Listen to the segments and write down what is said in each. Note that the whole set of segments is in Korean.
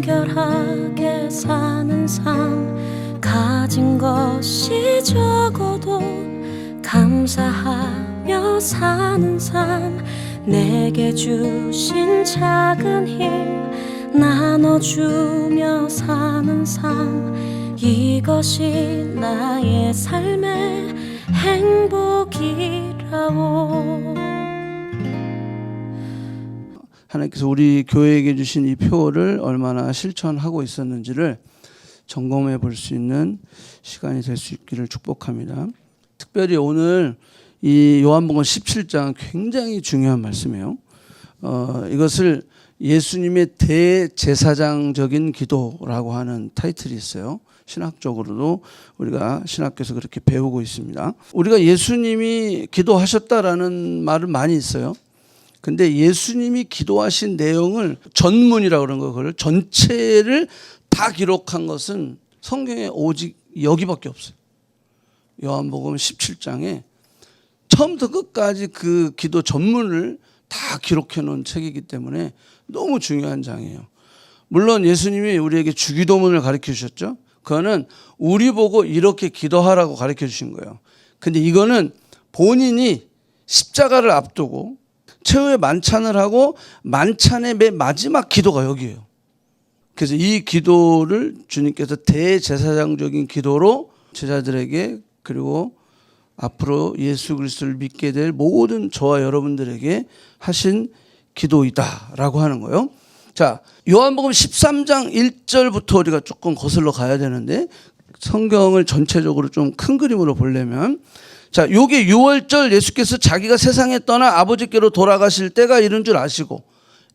간결하게 사는 삶, 가진 것이 적어도 감사하며 사는 삶, 내게 주신 작은 힘 나눠주며 사는 삶, 이것이 나의 삶의 행복이라오. 하나님께서 우리 교회에게 주신 이 표를 얼마나 실천하고 있었는지를 점검해 볼 수 있는 시간이 될 수 있기를 축복합니다. 특별히 오늘 이 요한복음 17장 굉장히 중요한 말씀이에요. 이것을 예수님의 대제사장적인 기도라고 하는 타이틀이 있어요. 신학적으로도 우리가 신학교에서 그렇게 배우고 있습니다. 우리가 예수님이 기도하셨다라는 말은 많이 있어요. 근데 예수님이 기도하신 내용을 전문이라고 그러는 거, 그걸 전체를 다 기록한 것은 성경에 오직 여기밖에 없어요. 요한복음 17장에 처음부터 끝까지 그 기도 전문을 다 기록해 놓은 책이기 때문에 너무 중요한 장이에요. 물론 예수님이 우리에게 주기도문을 가르쳐 주셨죠. 그거는 우리 보고 이렇게 기도하라고 가르쳐 주신 거예요. 근데 이거는 본인이 십자가를 앞두고 최후의 만찬을 하고 만찬의 맨 마지막 기도가 여기에요. 그래서 이 기도를 주님께서 대제사장적인 기도로 제자들에게, 그리고 앞으로 예수 그리스도를 믿게 될 모든 저와 여러분들에게 하신 기도이다라고 하는 거예요. 자, 요한복음 13장 1절부터 우리가 조금 거슬러 가야 되는데, 성경을 전체적으로 좀 큰 그림으로 보려면, 자, 요게 6월절 예수께서 자기가 세상에 떠나 아버지께로 돌아가실 때가 이른 줄 아시고,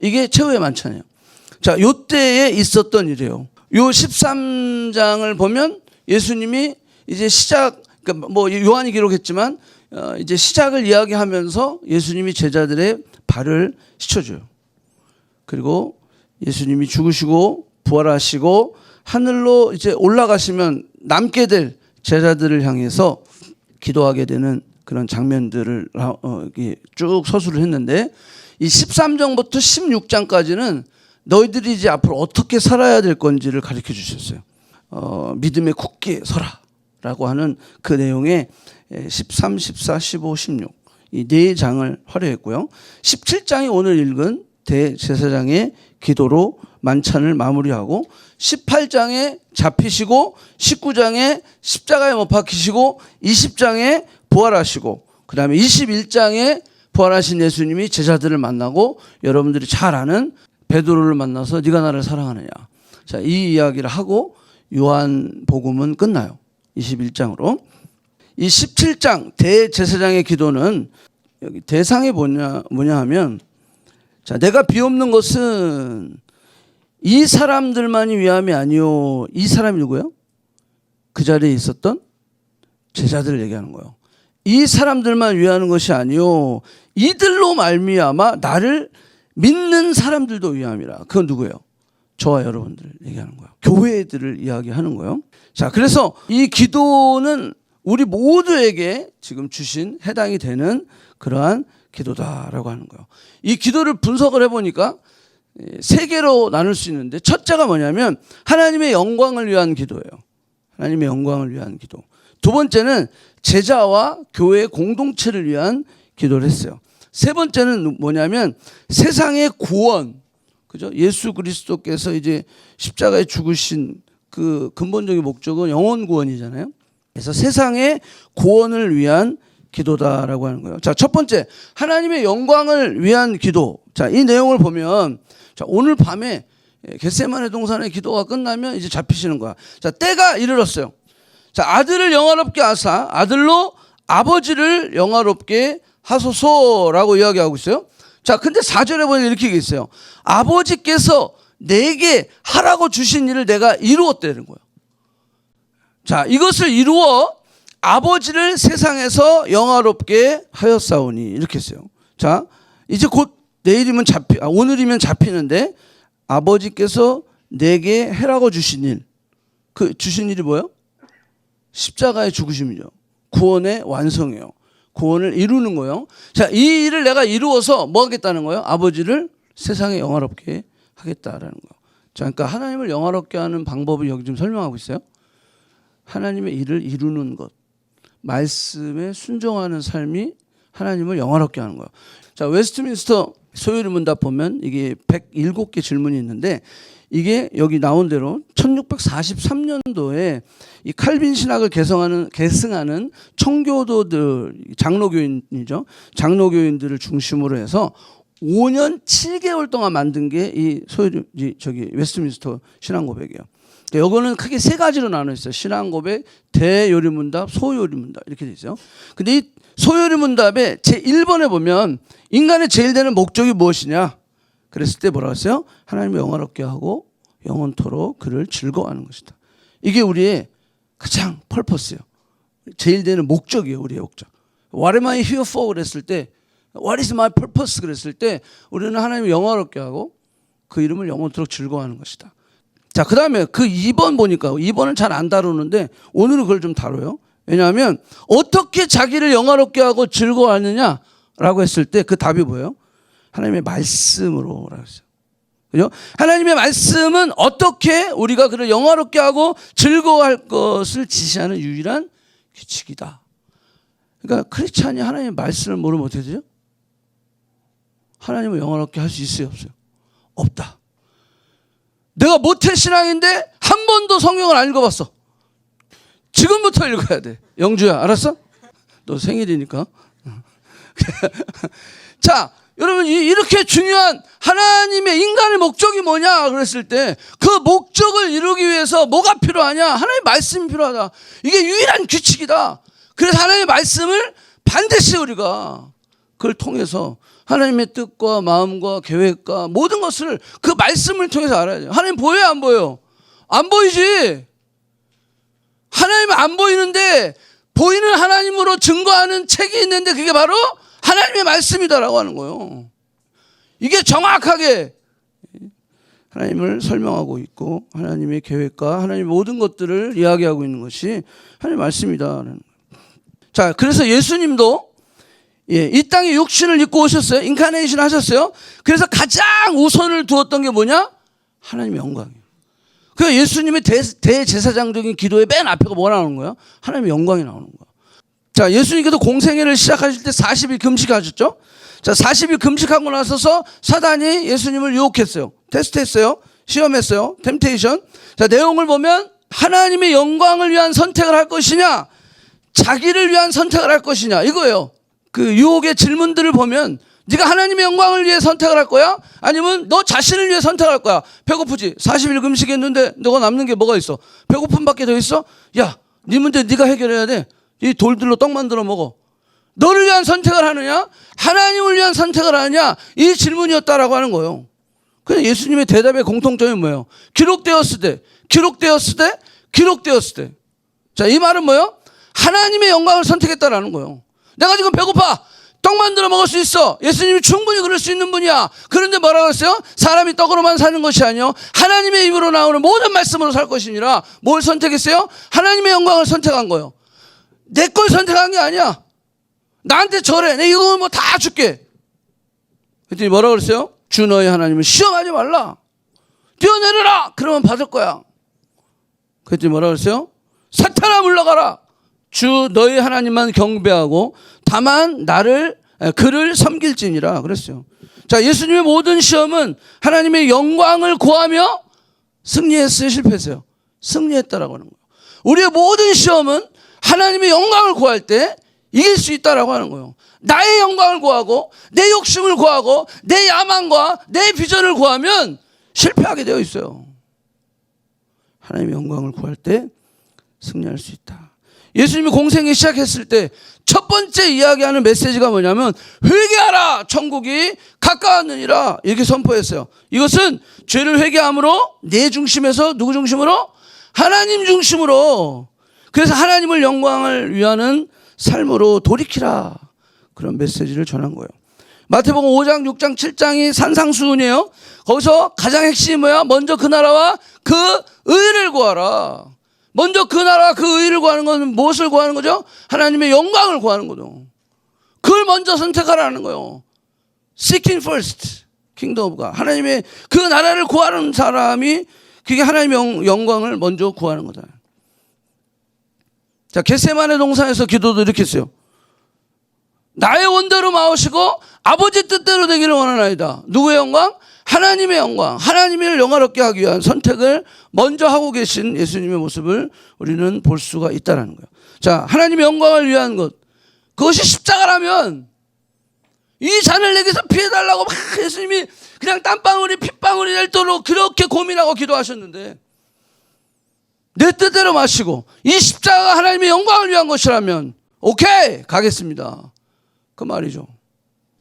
이게 최후의 만찬이에요. 자, 요 때에 있었던 일이에요. 요 13장을 보면 예수님이 이제 그러니까 뭐 요한이 기록했지만 이제 시작을 이야기하면서 예수님이 제자들의 발을 씻어줘요. 그리고 예수님이 죽으시고 부활하시고 하늘로 이제 올라가시면 남게 될 제자들을 향해서 기도하게 되는 그런 장면들을 쭉 서술을 했는데, 이 13장부터 16장까지는 너희들이 이제 앞으로 어떻게 살아야 될 건지를 가르쳐 주셨어요. 믿음에 굳게 서라 라고 하는 그 내용에 13, 14, 15, 16 이 네 장을 활용했고요. 17장이 오늘 읽은 대제사장의 기도로 만찬을 마무리하고, 18장에 잡히시고 19장에 십자가에 못 박히시고 20장에 부활하시고, 그 다음에 21장에 부활하신 예수님이 제자들을 만나고 여러분들이 잘 아는 베드로를 만나서 네가 나를 사랑하느냐. 자, 이 이야기를 하고 요한복음은 끝나요. 21장으로. 이 17장 대제사장의 기도는 여기 대상이 뭐냐 하면, 자, 내가 비옵는 것은 이 사람들만이 위함이 아니요. 이 사람이 누구예요? 그 자리에 있었던 제자들을 얘기하는 거예요. 이 사람들만 위하는 것이 아니요. 이들로 말미암아 나를 믿는 사람들도 위함이라. 그건 누구예요? 저와 여러분들 얘기하는 거예요. 교회들을 이야기하는 거예요. 자, 그래서 이 기도는 우리 모두에게 지금 주신 해당이 되는 그러한 기도다라고 하는 거예요. 이 기도를 분석을 해보니까 세 개로 나눌 수 있는데, 첫째가 뭐냐면 하나님의 영광을 위한 기도예요. 하나님의 영광을 위한 기도. 두 번째는 제자와 교회 공동체를 위한 기도를 했어요. 세 번째는 뭐냐면 세상의 구원, 그죠? 예수 그리스도께서 이제 십자가에 죽으신 그 근본적인 목적은 영혼 구원이잖아요. 그래서 세상의 구원을 위한 기도다라고 하는 거예요. 자, 첫 번째, 하나님의 영광을 위한 기도. 자, 이 내용을 보면, 자, 오늘 밤에 겟세마네 동산의 기도가 끝나면 이제 잡히시는 거야. 자, 때가 이르렀어요. 자, 아들을 영화롭게 하사 아들로 아버지를 영화롭게 하소서라고 이야기하고 있어요. 자, 근데 4절에 보면 이렇게 있어요. 아버지께서 내게 하라고 주신 일을 내가 이루었다는 거예요. 자, 이것을 이루어 아버지를 세상에서 영화롭게 하였사오니, 이렇게 했어요. 자, 이제 곧 내일이면 오늘이면 잡히는데, 아버지께서 내게 해라고 주신 일, 그 주신 일이 뭐예요? 십자가의 죽으심이죠. 구원의 완성이에요. 구원을 이루는 거예요. 자, 이 일을 내가 이루어서 뭐 하겠다는 거예요? 아버지를 세상에 영화롭게 하겠다라는 거예요. 자, 그러니까 하나님을 영화롭게 하는 방법을 여기 좀 설명하고 있어요. 하나님의 일을 이루는 것, 말씀에 순종하는 삶이 하나님을 영화롭게 하는 거예요. 자, 웨스트민스터 소요리 문답 보면 이게 107개 질문이 있는데 이게 여기 나온 대로 1643년도에 이 칼빈 신학을 계승하는 청교도들, 장로교인이죠. 장로교인들을 중심으로 해서 5년 7개월 동안 만든 게 이 웨스트민스터 신앙고백이에요. 이거는 크게 세 가지로 나눠 있어요. 신앙고백, 대요리문답, 소요리문답 이렇게 돼 있어요. 근데 이 소요리문답의 제 1번에 보면 인간의 제일 되는 목적이 무엇이냐? 그랬을 때 뭐라고 했어요? 하나님을 영화롭게 하고 영원토록 그를 즐거워하는 것이다. 이게 우리의 가장 펄퍼스예요. 제일 되는 목적이에요. 우리의 목적. What am I here for? 그랬을 때 What is my purpose? 그랬을 때 우리는 하나님을 영화롭게 하고 그 이름을 영원토록 즐거워하는 것이다. 자, 그 다음에 그 2번 보니까 2번은 잘 안 다루는데 오늘은 그걸 좀 다뤄요. 왜냐하면 어떻게 자기를 영화롭게 하고 즐거워하느냐라고 했을 때 그 답이 뭐예요? 하나님의 말씀으로 라고 했어요. 그죠? 하나님의 말씀은 어떻게 우리가 그를 영화롭게 하고 즐거워할 것을 지시하는 유일한 규칙이다. 그러니까 크리스찬이 하나님의 말씀을 모르면 어떻게 되죠? 하나님을 영화롭게 할 수 있어요, 없어요? 없다. 내가 모태 신앙인데 한 번도 성경을 안 읽어봤어. 지금부터 읽어야 돼. 영주야, 알았어? 너 생일이니까. 자, 여러분 이렇게 중요한 하나님의 인간의 목적이 뭐냐 그랬을 때 그 목적을 이루기 위해서 뭐가 필요하냐? 하나님의 말씀이 필요하다. 이게 유일한 규칙이다. 그래서 하나님의 말씀을 반드시 우리가 그걸 통해서 하나님의 뜻과 마음과 계획과 모든 것을 그 말씀을 통해서 알아야 돼요. 하나님 보여요, 안 보여요? 안 보이지. 하나님은 안 보이는데 보이는 하나님으로 증거하는 책이 있는데 그게 바로 하나님의 말씀이다라고 하는 거예요. 이게 정확하게 하나님을 설명하고 있고 하나님의 계획과 하나님의 모든 것들을 이야기하고 있는 것이 하나님의 말씀이다라는 거예요. 자, 그래서 예수님도 이 땅에 육신을 입고 오셨어요. 인카네이션 하셨어요. 그래서 가장 우선을 두었던 게 뭐냐? 하나님의 영광이에요. 그러니까 예수님의 대제사장적인 기도의 맨 앞에가 뭐 나오는 거예요? 하나님의 영광이 나오는 거예요. 자, 예수님께서 공생애를 시작하실 때 40일 금식하셨죠? 자, 40일 금식하고 나서서 사단이 예수님을 유혹했어요. 테스트했어요. 시험했어요. 템테이션. 자, 내용을 보면 하나님의 영광을 위한 선택을 할 것이냐, 자기를 위한 선택을 할 것이냐, 이거예요. 그 유혹의 질문들을 보면 네가 하나님의 영광을 위해 선택을 할 거야? 아니면 너 자신을 위해 선택할 거야? 배고프지? 40일 금식했는데 너가 남는 게 뭐가 있어? 배고픔밖에 더 있어? 야, 네 문제 네가 해결해야 돼. 이 돌들로 떡 만들어 먹어. 너를 위한 선택을 하느냐? 하나님을 위한 선택을 하느냐? 이 질문이었다라고 하는 거예요. 그래서 예수님의 대답의 공통점이 뭐예요? 기록되었을 때. 자, 이 말은 뭐예요? 하나님의 영광을 선택했다라는 거예요. 내가 지금 배고파. 떡 만들어 먹을 수 있어. 예수님이 충분히 그럴 수 있는 분이야. 그런데 뭐라고 했어요? 사람이 떡으로만 사는 것이 아니요 하나님의 입으로 나오는 모든 말씀으로 살 것이니라. 뭘 선택했어요? 하나님의 영광을 선택한 거예요. 내 걸 선택한 게 아니야. 나한테 절해. 내 이거 뭐 다 줄게. 그랬더니 뭐라고 그랬어요? 주 너의 하나님을 시험하지 말라. 뛰어내려라. 그러면 받을 거야. 그랬더니 뭐라고 그랬어요? 사탄아 물러가라. 주 너희 하나님만 경배하고 다만 그를 섬길지니라 그랬어요. 자, 예수님의 모든 시험은 하나님의 영광을 구하며 승리했어요, 실패했어요? 승리했다라고 하는 거예요. 우리의 모든 시험은 하나님의 영광을 구할 때 이길 수 있다라고 하는 거예요. 나의 영광을 구하고 내 욕심을 구하고 내 야망과 내 비전을 구하면 실패하게 되어 있어요. 하나님의 영광을 구할 때 승리할 수 있다. 예수님이 공생이 시작했을 때 첫 번째 이야기하는 메시지가 뭐냐면 회개하라, 천국이 가까웠느니라, 이렇게 선포했어요. 이것은 죄를 회개함으로 내 중심에서 누구 중심으로? 하나님 중심으로. 그래서 하나님을 영광을 위하는 삶으로 돌이키라, 그런 메시지를 전한 거예요. 마태복음 5장, 6장, 7장이 산상수훈이에요. 거기서 가장 핵심이 뭐야? 먼저 그 나라와 그 의를 구하라. 먼저 그 나라와 그 의를 구하는 것은 무엇을 구하는 거죠? 하나님의 영광을 구하는 거죠. 그걸 먼저 선택하라는 거예요. Seeking first 킹덤 오브 갓. 하나님의 그 나라를 구하는 사람이 그게 하나님의 영광을 먼저 구하는 거다. 자, 겟세마네 동산에서 기도도 이렇게 했어요. 나의 원대로 마오시고 아버지 뜻대로 되기를 원하나이다. 누구의 영광? 하나님의 영광, 하나님을 영화롭게 하기 위한 선택을 먼저 하고 계신 예수님의 모습을 우리는 볼 수가 있다는 거예요. 자, 하나님의 영광을 위한 것, 그것이 십자가라면 이 잔을 내게서 피해달라고 막 예수님이 그냥 땀방울이 핏방울이 될도록 그렇게 고민하고 기도하셨는데, 내 뜻대로 마시고 이 십자가가 하나님의 영광을 위한 것이라면 오케이 가겠습니다, 그 말이죠.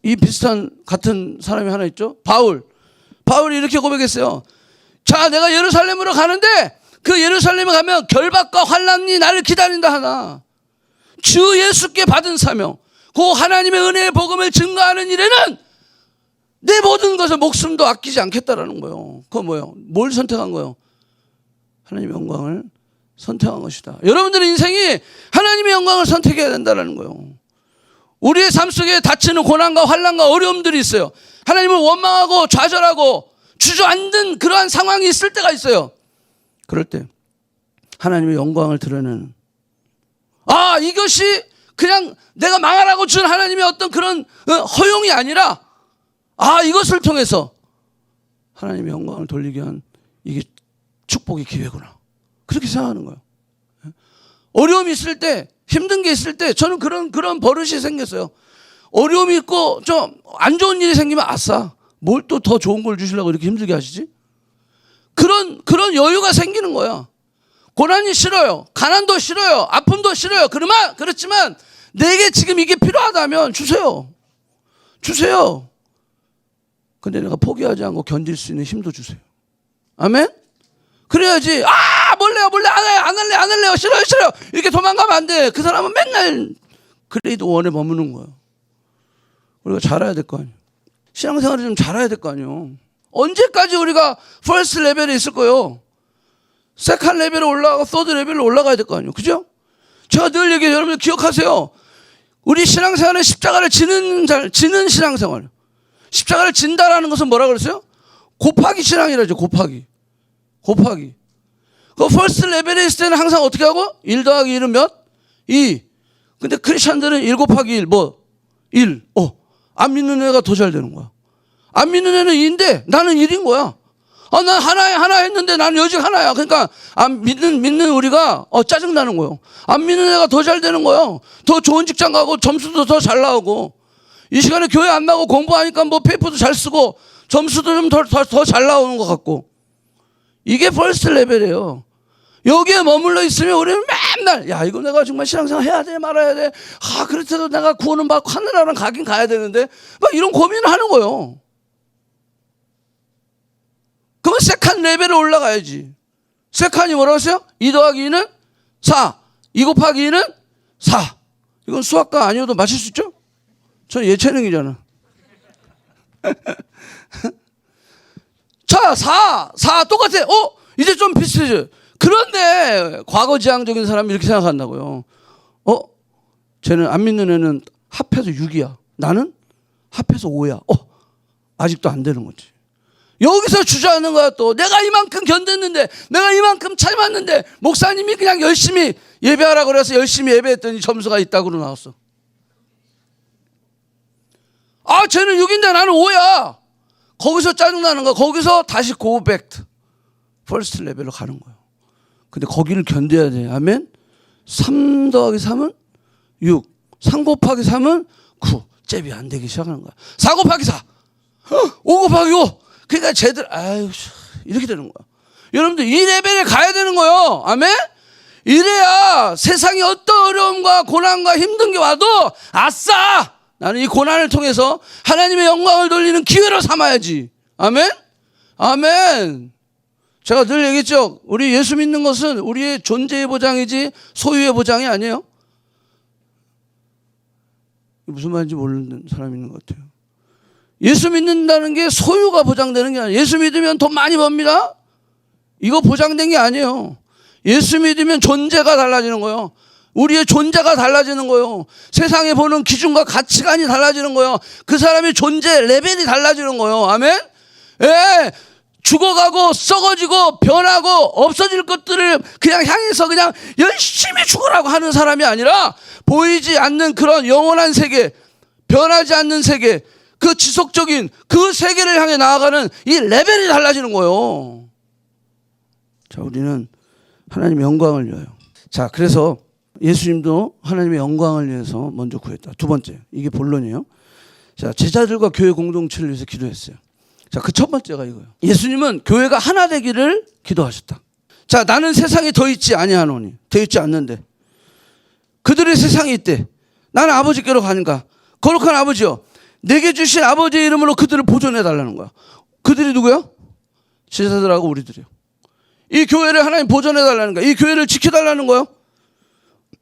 이 비슷한 같은 사람이 하나 있죠. 바울이 이렇게 고백했어요. 자, 내가 예루살렘으로 가는데 그 예루살렘에 가면 결박과 환난이 나를 기다린다 하나 주 예수께 받은 사명, 그 하나님의 은혜의 복음을 증거하는 일에는 내 모든 것을 목숨도 아끼지 않겠다라는 거예요. 그건 뭐예요? 뭘 선택한 거예요? 하나님의 영광을 선택한 것이다. 여러분들의 인생이 하나님의 영광을 선택해야 된다는 거예요. 우리의 삶 속에 닥치는 고난과 환난과 어려움들이 있어요. 하나님을 원망하고 좌절하고 주저앉는 그러한 상황이 있을 때가 있어요. 그럴 때 하나님의 영광을 드러내는, 이것이 그냥 내가 망하라고 준 하나님의 어떤 그런 허용이 아니라 이것을 통해서 하나님의 영광을 돌리게 한 이게 축복의 기회구나, 그렇게 생각하는 거예요. 어려움이 있을 때, 힘든 게 있을 때 저는 그런 버릇이 생겼어요. 어려움이 있고 좀 안 좋은 일이 생기면 아싸, 뭘 또 더 좋은 걸 주시려고 이렇게 힘들게 하시지? 그런 여유가 생기는 거야. 고난이 싫어요. 가난도 싫어요. 아픔도 싫어요. 그렇지만 내게 지금 이게 필요하다면 주세요. 근데 내가 포기하지 않고 견딜 수 있는 힘도 주세요. 아멘? 그래야지 몰래 안 할래요. 싫어요. 이렇게 도망가면 안 돼. 그 사람은 맨날 그레이드 1에 머무는 거예요. 우리가 잘해야 될 거 아니에요. 신앙생활을 좀 잘해야 될 거 아니에요. 언제까지 우리가 퍼스트 레벨에 있을 거예요? 세컨드 레벨에 올라가고 서드 레벨로 올라가야 될 거 아니에요. 그죠? 제가 늘 얘기해요. 여러분들 기억하세요. 우리 신앙생활은 십자가를 지는 신앙생활. 십자가를 진다라는 것은 뭐라 그랬어요? 곱하기 신앙이라죠. 곱하기. 그 퍼스트 레벨에 있을 때는 항상 어떻게 하고? 1 더하기 1은 몇? 2. 근데 크리스천들은 1 곱하기 1 1. 안 믿는 애가 더 잘 되는 거야. 안 믿는 애는 2인데 나는 1인 거야. 난 하나 했는데 나는 여직 하나야. 그러니까 안 믿는 우리가 짜증나는 거예요. 안 믿는 애가 더 잘 되는 거예요. 더 좋은 직장 가고 점수도 더 잘 나오고, 이 시간에 교회 안 나고 공부하니까 페이퍼도 잘 쓰고 점수도 좀 더 잘 나오는 것 같고, 이게 퍼스트 레벨이에요. 여기에 머물러 있으면 우리는 맨날 이거 내가 정말 신앙생활 해야 돼 말아야 돼, 그렇다도 내가 구원은 받고 하늘나라는 가긴 가야 되는데 막 이런 고민을 하는 거예요. 그러면 세컨 레벨에 올라가야지. 세컨이 뭐라고 했어요? 2 더하기 2는 4, 2 곱하기 2는 4. 이건 수학과 아니어도 맞힐 수 있죠? 저 예체능이잖아. 자, 4 똑같아. 이제 좀 비슷해져요. 그런데 과거지향적인 사람이 이렇게 생각한다고요. 쟤는 안 믿는 애는 합해서 6이야. 나는 합해서 5야. 아직도 안 되는 거지. 여기서 주저하는 거야. 또 내가 이만큼 견뎠는데, 내가 이만큼 참았는데, 목사님이 그냥 열심히 예배하라고 그래서 열심히 예배했더니 점수가 있다고 나왔어. 쟤는 6인데 나는 5야. 거기서 짜증나는 거야. 거기서 다시 go back to first 레벨로 가는 거예요. 근데 거기를 견뎌야 돼. 아멘? 3 더하기 3은 6. 3 곱하기 3은 9. 잽이 안 되기 시작하는 거야. 4 곱하기 4. 5 곱하기 5. 그러니까 쟤들, 이렇게 되는 거야. 여러분들, 이 레벨에 가야 되는 거예요. 아멘? 이래야 세상에 어떤 어려움과 고난과 힘든 게 와도, 아싸! 나는 이 고난을 통해서 하나님의 영광을 돌리는 기회로 삼아야지. 아멘? 아멘. 제가 늘 얘기했죠. 우리 예수 믿는 것은 우리의 존재의 보장이지 소유의 보장이 아니에요. 무슨 말인지 모르는 사람이 있는 것 같아요. 예수 믿는다는 게 소유가 보장되는 게 아니에요. 예수 믿으면 돈 많이 법니다. 이거 보장된 게 아니에요. 예수 믿으면 존재가 달라지는 거예요. 우리의 존재가 달라지는 거예요. 세상에 보는 기준과 가치관이 달라지는 거예요. 그 사람의 존재 레벨이 달라지는 거예요. 아멘? 죽어가고 썩어지고 변하고 없어질 것들을 그냥 향해서 그냥 열심히 죽으라고 하는 사람이 아니라 보이지 않는 그런 영원한 세계, 변하지 않는 세계, 그 지속적인 그 세계를 향해 나아가는 이 레벨이 달라지는 거예요. 자, 우리는 하나님의 영광을 위하여. 자, 그래서 예수님도 하나님의 영광을 위해서 먼저 구했다. 두 번째, 이게 본론이에요. 자, 제자들과 교회 공동체를 위해서 기도했어요. 자, 그 첫 번째가 이거예요. 예수님은 교회가 하나 되기를 기도하셨다. 자, 나는 세상에 더 있지 아니하노니, 더 있지 않는데 그들의 세상에 있대. 나는 아버지께로 가는가. 거룩한 아버지여, 내게 주신 아버지의 이름으로 그들을 보존해 달라는 거야. 그들이 누구야? 제자들하고 우리들이요. 이 교회를 하나님 보존해 달라는 거야. 이 교회를 지켜달라는 거예요.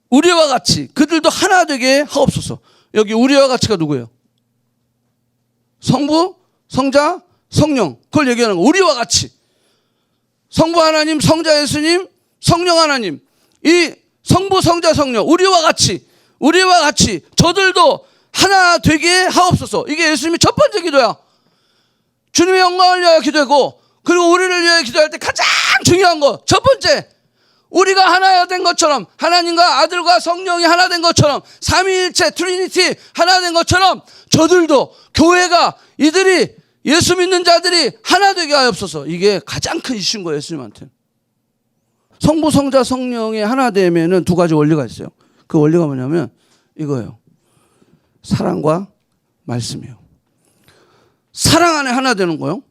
우리와 같이 그들도 하나 되게 하옵소서. 여기 우리와 같이가 누구예요? 성부, 성자, 성령. 그걸 얘기하는 거. 우리와 같이. 성부 하나님, 성자 예수님, 성령 하나님. 이 성부, 성자, 성령. 우리와 같이 저들도 하나 되게 하옵소서. 이게 예수님이 첫 번째 기도야. 주님의 영광을 위하여 기도하고, 그리고 우리를 위하여 기도할 때 가장 중요한 거 첫 번째, 우리가 하나 된 것처럼, 하나님과 아들과 성령이 하나 된 것처럼, 삼위일체 트리니티 하나 된 것처럼 저들도, 교회가, 이들이, 예수 믿는 자들이 하나 되게 하옵소서. 이게 가장 큰 이슈인 거예요, 예수님한테. 성부, 성자, 성령이 하나 되면은 두 가지 원리가 있어요. 그 원리가 뭐냐면 이거예요. 사랑과 말씀이에요. 사랑 안에 하나 되는 거예요.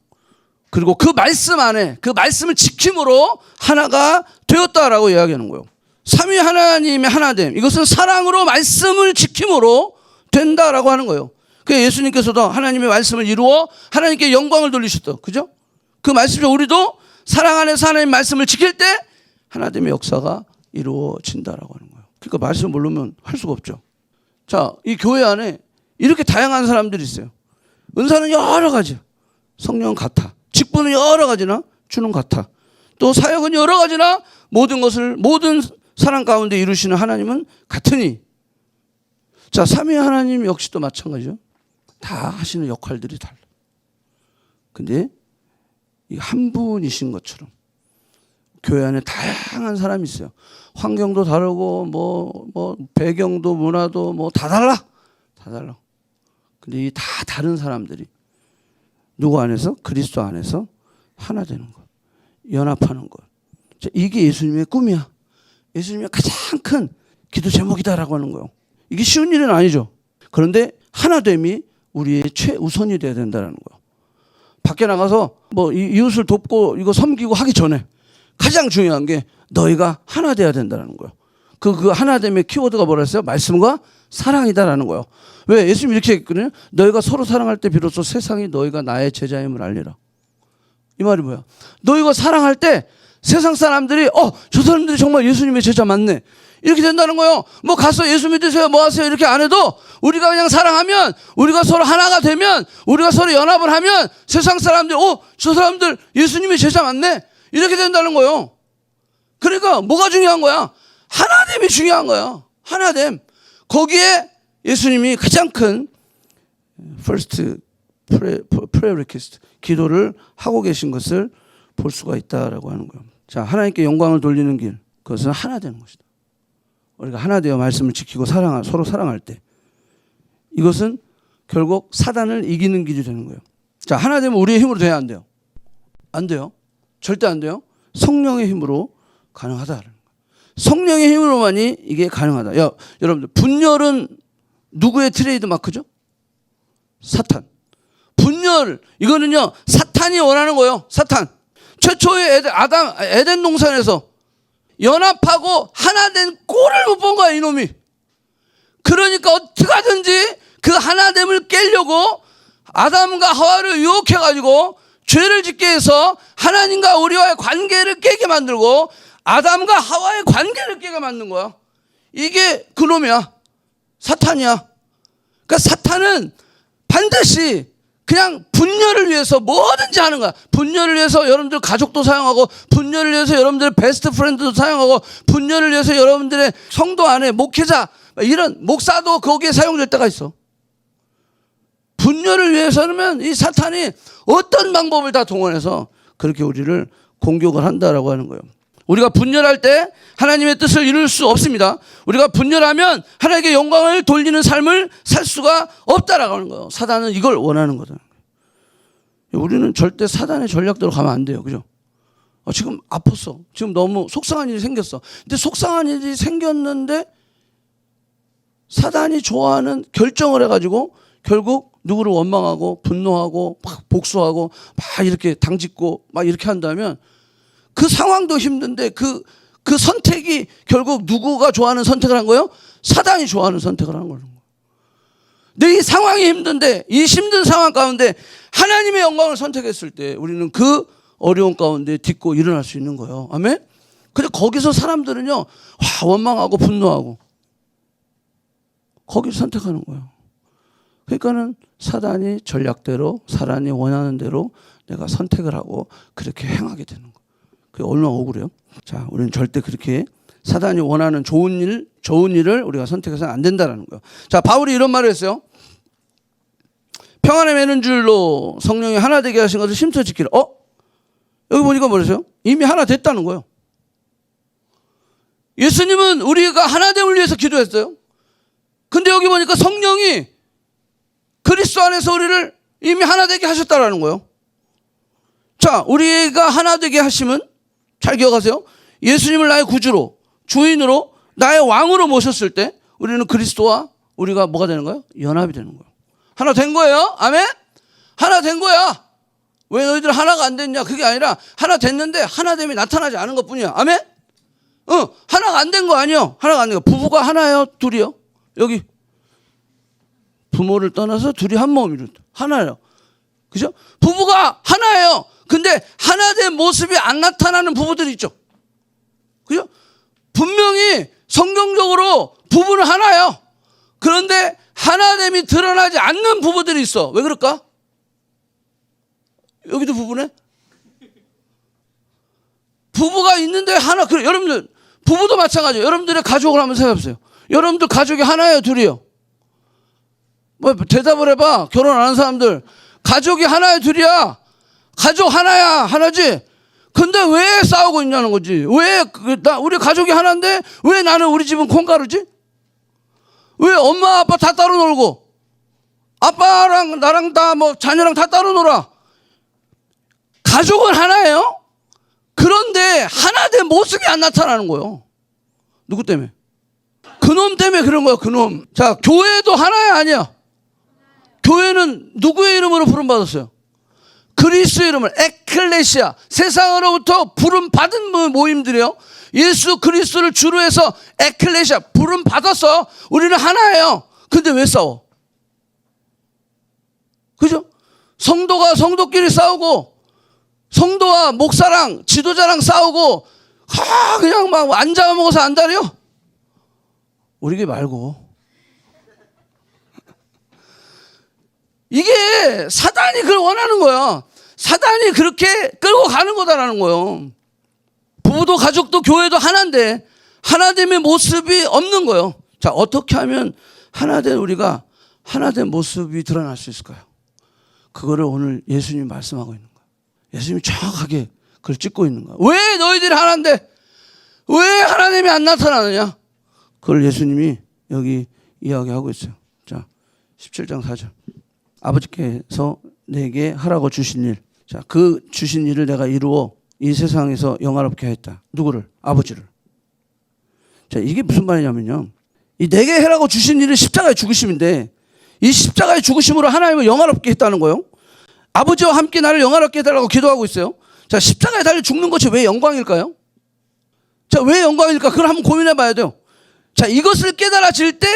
그리고 그 말씀 안에, 그 말씀을 지킴으로 하나가 되었다라고 이야기하는 거예요. 삼위 하나님의 하나됨, 이것은 사랑으로 말씀을 지킴으로 된다라고 하는 거예요. 그래서 예수님께서도 하나님의 말씀을 이루어 하나님께 영광을 돌리셨다. 그죠? 그 말씀으로 우리도 사랑 안에서 하나님의 말씀을 지킬 때 하나님의 역사가 이루어진다라고 하는 거예요. 그러니까 말씀을 모르면 할 수가 없죠. 자, 이 교회 안에 이렇게 다양한 사람들이 있어요. 은사는 여러 가지. 성령은 같아. 직분은 여러 가지나 주는 같아. 또 사역은 여러 가지나 모든 것을 모든 사람 가운데 이루시는 하나님은 같으니. 자, 삼위 하나님 역시도 마찬가지죠. 다 하시는 역할들이 달라. 근데 이 한 분이신 것처럼 교회 안에 다양한 사람이 있어요. 환경도 다르고 뭐 배경도 문화도 뭐 다 달라. 다 달라. 근데 이 다 다른 사람들이 누구 안에서? 그리스도 안에서 하나 되는 것. 연합하는 것. 자, 이게 예수님의 꿈이야. 예수님의 가장 큰 기도 제목이다라고 하는 거예요. 이게 쉬운 일은 아니죠. 그런데 하나됨이 우리의 최우선이 돼야 된다는 거예요. 밖에 나가서 뭐 이웃을 돕고 이거 섬기고 하기 전에 가장 중요한 게 너희가 하나 돼야 된다는 거예요. 그 하나됨의 키워드가 뭐라 했어요? 말씀과 사랑이다라는 거예요. 왜? 예수님이 이렇게 했거든요. 너희가 서로 사랑할 때 비로소 세상이 너희가 나의 제자임을 알리라. 이 말이 뭐야? 너희가 사랑할 때 세상 사람들이 저 사람들이 정말 예수님의 제자 맞네. 이렇게 된다는 거예요. 뭐 가서 예수 믿으세요, 뭐 하세요 이렇게 안 해도 우리가 그냥 사랑하면, 우리가 서로 하나가 되면, 우리가 서로 연합을 하면 세상 사람들이 저 사람들 예수님의 제자 맞네. 이렇게 된다는 거예요. 그러니까 뭐가 중요한 거야? 하나됨이 중요한 거야. 하나됨. 거기에 예수님이 가장 큰 first prayer request, 기도를 하고 계신 것을 볼 수가 있다라고 하는 거예요. 자, 하나님께 영광을 돌리는 길, 그것은 하나 되는 것이다. 우리가 하나 되어 말씀을 지키고 서로 사랑할 때 이것은 결국 사단을 이기는 길이 되는 거예요. 자, 하나 되면 우리의 힘으로 돼야 안 돼요? 안 돼요. 절대 안 돼요. 성령의 힘으로 가능하다라는 거예요. 성령의 힘으로만이 이게 가능하다. 여러분들, 분열은 누구의 트레이드 마크죠? 사탄. 분열, 이거는요 사탄이 원하는 거예요. 사탄. 최초의 에덴 동산에서 연합하고 하나 된 꼴을 못 본 거야, 이놈이. 그러니까 어떻게 하든지 그 하나됨을 깨려고 아담과 하와를 유혹해가지고 죄를 짓게 해서 하나님과 우리와의 관계를 깨게 만들고 아담과 하와의 관계를 깨게 만든 거야. 이게 그놈이야. 사탄이야. 그러니까 사탄은 반드시 그냥 분열을 위해서 뭐든지 하는 거야. 분열을 위해서 여러분들 가족도 사용하고, 분열을 위해서 여러분들 베스트 프렌드도 사용하고, 분열을 위해서 여러분들의 성도 안에 목회자, 이런 목사도 거기에 사용될 때가 있어. 분열을 위해서는 이 사탄이 어떤 방법을 다 동원해서 그렇게 우리를 공격을 한다라고 하는 거예요. 우리가 분열할 때 하나님의 뜻을 이룰 수 없습니다. 우리가 분열하면 하나님께 영광을 돌리는 삶을 살 수가 없다라고 하는 거예요. 사단은 이걸 원하는 거다. 우리는 절대 사단의 전략대로 가면 안 돼요. 그죠? 지금 아팠어. 지금 너무 속상한 일이 생겼어. 근데 속상한 일이 생겼는데 사단이 좋아하는 결정을 해가지고 결국 누구를 원망하고 분노하고 막 복수하고 막 이렇게 당짓고 막 이렇게 한다면 그 상황도 힘든데 그 선택이 결국 누구가 좋아하는 선택을 한 거예요? 사단이 좋아하는 선택을 한 거예요. 근데 이 상황이 힘든데 이 힘든 상황 가운데 하나님의 영광을 선택했을 때 우리는 그 어려운 가운데 딛고 일어날 수 있는 거예요. 아멘? 근데 거기서 사람들은요, 원망하고 분노하고 거기를 선택하는 거예요. 그러니까는 사단이 전략대로 사단이 원하는 대로 내가 선택을 하고 그렇게 행하게 되는 거예요. 그게 얼마나 억울해요. 자, 우리는 절대 그렇게 사단이 원하는 좋은 일을 우리가 선택해서는 안 된다는 거예요. 자, 바울이 이런 말을 했어요. 평안에 매는 줄로 성령이 하나 되게 하신 것을 심써 지키라. 여기 보니까 뭐랬어요? 이미 하나 됐다는 거예요. 예수님은 우리가 하나됨을 위해서 기도했어요. 근데 여기 보니까 성령이 그리스도 안에서 우리를 이미 하나 되게 하셨다라는 거예요. 자, 우리가 하나 되게 하심은 잘 기억하세요. 예수님을 나의 구주로, 주인으로, 나의 왕으로 모셨을 때 우리는 그리스도와 우리가 뭐가 되는 거예요? 연합이 되는 거예요. 하나 된 거예요. 아멘? 하나 된 거야. 왜 너희들 하나가 안 됐냐? 그게 아니라 하나 됐는데 하나됨이 나타나지 않은 것뿐이야. 아멘? 하나가 안 된 거 아니에요. 하나가 안 된 거. 부부가 하나예요? 둘이요? 여기 부모를 떠나서 둘이 한 몸이로 하나예요. 그죠? 부부가 하나예요. 근데 하나된 모습이 안 나타나는 부부들이 있죠. 그죠? 분명히 성경적으로 부부는 하나예요. 그런데 하나됨이 드러나지 않는 부부들이 있어. 왜 그럴까? 여기도 부부네? 부부가 있는데 하나, 그래, 여러분들, 부부도 마찬가지예요. 여러분들의 가족을 한번 생각해보세요. 여러분들 가족이 하나예요, 둘이요? 뭐, 대답을 해봐. 결혼 안 한 사람들. 가족이 하나야, 둘이야? 가족 하나야, 하나지? 근데 왜 싸우고 있냐는 거지. 왜, 우리 가족이 하나인데 왜 나는 우리 집은 콩가루지? 왜 엄마, 아빠 다 따로 놀고 아빠랑 나랑 다 뭐 자녀랑 다 따로 놀아. 가족은 하나예요? 그런데 하나된 모습이 안 나타나는 거예요. 누구 때문에? 그놈 때문에 그런 거야, 그놈. 자, 교회도 하나야, 아니야? 교회는 누구의 이름으로 부름받았어요? 그리스도의 이름을, 에클레시아, 세상으로부터 부름받은 모임들이요. 예수 그리스도를 주로 해서 에클레시아, 부름받았어. 우리는 하나예요. 근데 왜 싸워? 그죠? 성도가 성도끼리 싸우고 성도와 목사랑 지도자랑 싸우고 그냥 막 안 잡아먹어서 안 다려? 우리 말고. 이게 사단이 그걸 원하는 거야. 사단이 그렇게 끌고 가는 거다라는 거예요. 부부도 가족도 교회도 하나인데 하나됨의 모습이 없는 거예요. 자, 어떻게 하면 하나된 우리가 하나된 모습이 드러날 수 있을까요? 그거를 오늘 예수님이 말씀하고 있는 거예요. 예수님이 정확하게 그걸 짚고 있는 거예요. 왜 너희들이 하나인데 왜 하나님이 안 나타나느냐? 그걸 예수님이 여기 이야기하고 있어요. 자, 17장 4절. 아버지께서 내게 하라고 주신 일. 자, 그 주신 일을 내가 이루어 이 세상에서 영화롭게 했다. 누구를? 아버지를. 자, 이게 무슨 말이냐면요. 이 내게 해라고 주신 일은 십자가의 죽으심인데 이 십자가의 죽으심으로 하나님을 영화롭게 했다는 거예요. 아버지와 함께 나를 영화롭게 해달라고 기도하고 있어요. 자, 십자가에 달려 죽는 것이 왜 영광일까요? 자, 왜 영광일까? 그걸 한번 고민해 봐야 돼요. 자, 이것을 깨달아질 때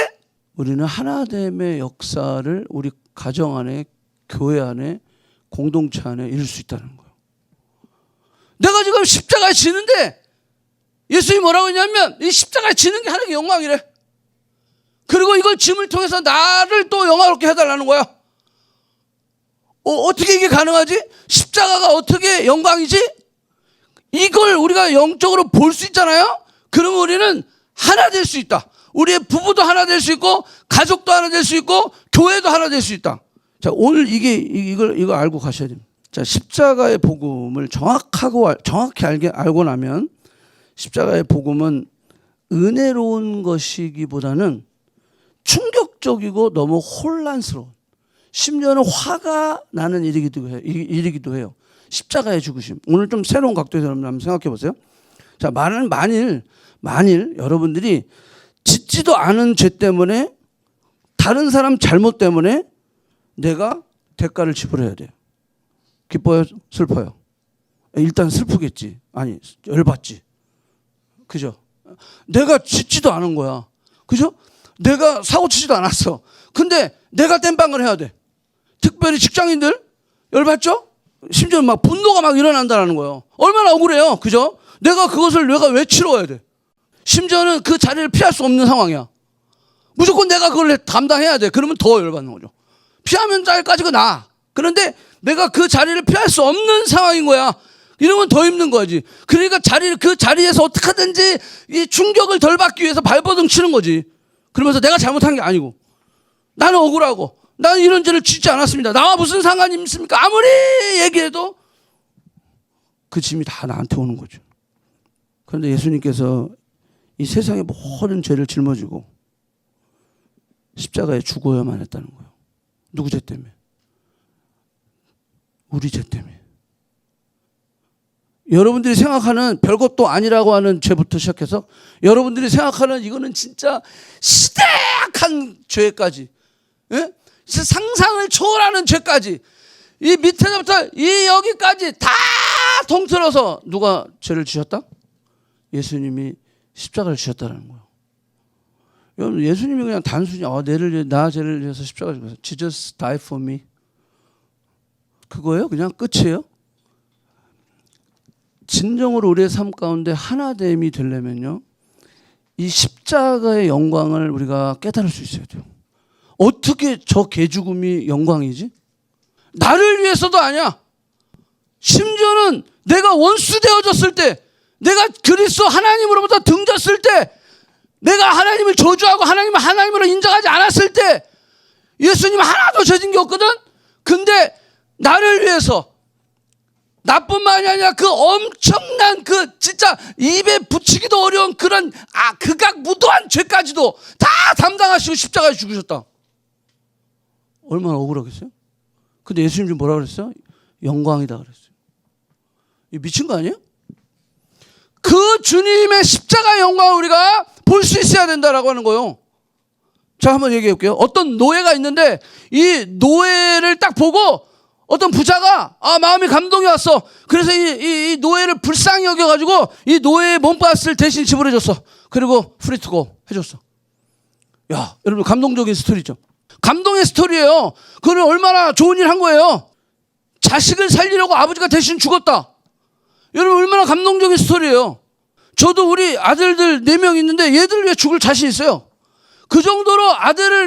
우리는 하나됨의 역사를 우리 가정 안에, 교회 안에, 공동체 안에 이룰 수 있다는 거예요. 내가 지금 십자가에 지는데 예수님이 뭐라고 했냐면 이 십자가에 지는 게 하나님의 영광이래. 그리고 이걸 짐을 통해서 나를 또 영화롭게 해달라는 거야. 어떻게 이게 가능하지? 십자가가 어떻게 영광이지? 이걸 우리가 영적으로 볼 수 있잖아요. 그러면 우리는 하나 될 수 있다. 우리의 부부도 하나 될 수 있고 가족도 하나 될 수 있고 교회도 하나 될 수 있다. 자, 오늘 이걸 알고 가셔야 됩니다. 자, 십자가의 복음을 정확히 알고 나면 십자가의 복음은 은혜로운 것이기보다는 충격적이고 너무 혼란스러운, 심지어는 화가 나는 일이기도 해요. 십자가의 죽으심. 오늘 좀 새로운 각도에서 한번 생각해 보세요. 자, 만일 여러분들이 짓지도 않은 죄 때문에, 다른 사람 잘못 때문에 내가 대가를 지불해야 돼요. 기뻐요? 슬퍼요? 일단 슬프겠지. 아니, 열받지. 그죠? 내가 짓지도 않은 거야. 그죠? 내가 사고 치지도 않았어. 근데 내가 땜빵을 해야 돼. 특별히 직장인들 열받죠? 심지어 막 분노가 막 일어난다는 거예요. 얼마나 억울해요. 그죠? 내가 왜 치러야 돼? 심지어는 그 자리를 피할 수 없는 상황이야. 무조건 내가 그걸 감당해야 돼. 그러면 더 열받는 거죠. 피하면 잘까지가 나아. 그런데 내가 그 자리를 피할 수 없는 상황인 거야. 이러면 더 힘든 거지. 그러니까 그 자리에서 어떻게든지 이 충격을 덜 받기 위해서 발버둥 치는 거지. 그러면서 내가 잘못한 게 아니고, 나는 억울하고, 나는 이런 죄를 짓지 않았습니다. 나와 무슨 상관이 있습니까? 아무리 얘기해도 그 짐이 다 나한테 오는 거죠. 그런데 예수님께서 이 세상의 모든 죄를 짊어지고 십자가에 죽어야만 했다는 거예요. 누구 죄 때문에? 우리 죄 때문에. 여러분들이 생각하는 별것도 아니라고 하는 죄부터 시작해서 여러분들이 생각하는 이거는 진짜 시대악한 죄까지, 예? 상상을 초월하는 죄까지, 이 밑에서부터 이 여기까지 다 통틀어서 누가 죄를 지셨다? 예수님이 십자가를 지셨다는 거예요. 여러분, 예수님이 그냥 단순히 나 죄를 위해서 십자가를 지셨어요. Jesus died for me. 그거예요? 그냥 끝이에요? 진정으로 우리의 삶 가운데 하나됨이 되려면요, 이 십자가의 영광을 우리가 깨달을 수 있어야 돼요. 어떻게 저 개죽음이 영광이지? 나를 위해서도 아니야. 심지어는 내가 원수 되어졌을 때, 내가 그리스도 하나님으로부터 등졌을 때, 내가 하나님을 저주하고 하나님을 하나님으로 인정하지 않았을 때 예수님 하나도 죄진 게 없거든. 근데 나를 위해서, 나뿐만이 아니라 그 엄청난 그 진짜 입에 붙이기도 어려운 그런 극악무도한 죄까지도 다 담당하시고 십자가에 죽으셨다. 얼마나 억울하겠어요? 근데 예수님 좀 뭐라 그랬어요? 영광이다 그랬어요. 미친 거 아니에요? 그 주님의 십자가의 영광을 우리가 볼 수 있어야 된다라고 하는 거예요. 자, 한번 얘기해 볼게요. 어떤 노예가 있는데 이 노예를 딱 보고 어떤 부자가 마음이 감동이 왔어. 그래서 이 노예를 불쌍히 여겨가지고 이 노예의 몸값을 대신 지불해줬어. 그리고 프리투고 해줬어. 야, 여러분, 감동적인 스토리죠. 감동의 스토리예요. 그건 얼마나 좋은 일 한 거예요. 자식을 살리려고 아버지가 대신 죽었다. 여러분, 얼마나 감동적인 스토리예요. 저도 우리 아들들 4명 있는데 얘들 위해 죽을 자신 있어요. 그 정도로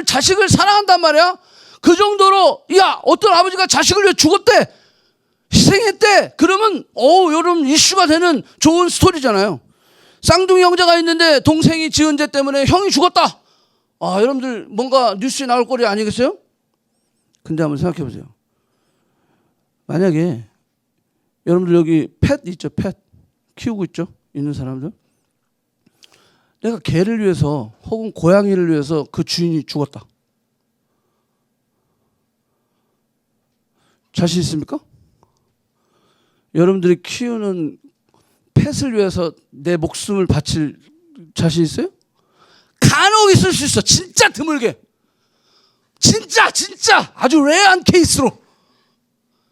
자식을 사랑한단 말이야. 그 정도로, 어떤 아버지가 자식을 위해 죽었대, 희생했대. 그러면 여러분, 이슈가 되는 좋은 스토리잖아요. 쌍둥이 형제가 있는데 동생이 지은 죄 때문에 형이 죽었다. 여러분들 뭔가 뉴스에 나올 거리 아니겠어요? 근데 한번 생각해 보세요. 만약에 여러분들 여기 펫 있죠? 펫 키우고 있는 사람들, 내가 개를 위해서 혹은 고양이를 위해서 그 주인이 죽었다. 자신 있습니까? 여러분들이 키우는 펫을 위해서 내 목숨을 바칠 자신 있어요? 간혹 있을 수 있어. 진짜 드물게. 진짜 아주 레어한 케이스로.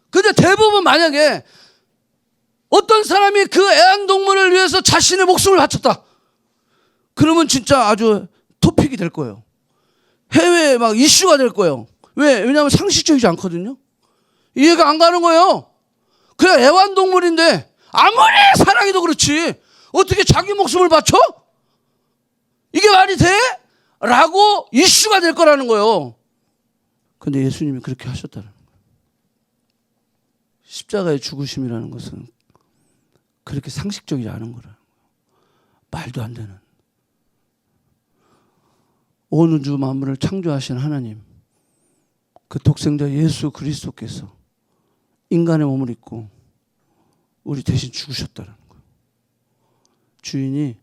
근데 대부분 만약에 어떤 사람이 그 애완동물을 위해서 자신의 목숨을 바쳤다. 그러면 진짜 아주 토픽이 될 거예요. 해외에 막 이슈가 될 거예요. 왜냐하면 상식적이지 않거든요. 이해가 안 가는 거예요. 그냥 애완동물인데 아무리 사랑해도 그렇지 어떻게 자기 목숨을 바쳐? 이게 말이 돼? 라고 이슈가 될 거라는 거예요. 근데 예수님이 그렇게 하셨다는 거예요. 십자가의 죽으심이라는 것은 그렇게 상식적이지 않은 거라는 거예요. 말도 안 되는. 온 우주 만물을 창조하신 하나님, 그 독생자 예수 그리스도께서 인간의 몸을 입고 우리 대신 죽으셨다는 거예요. 주인이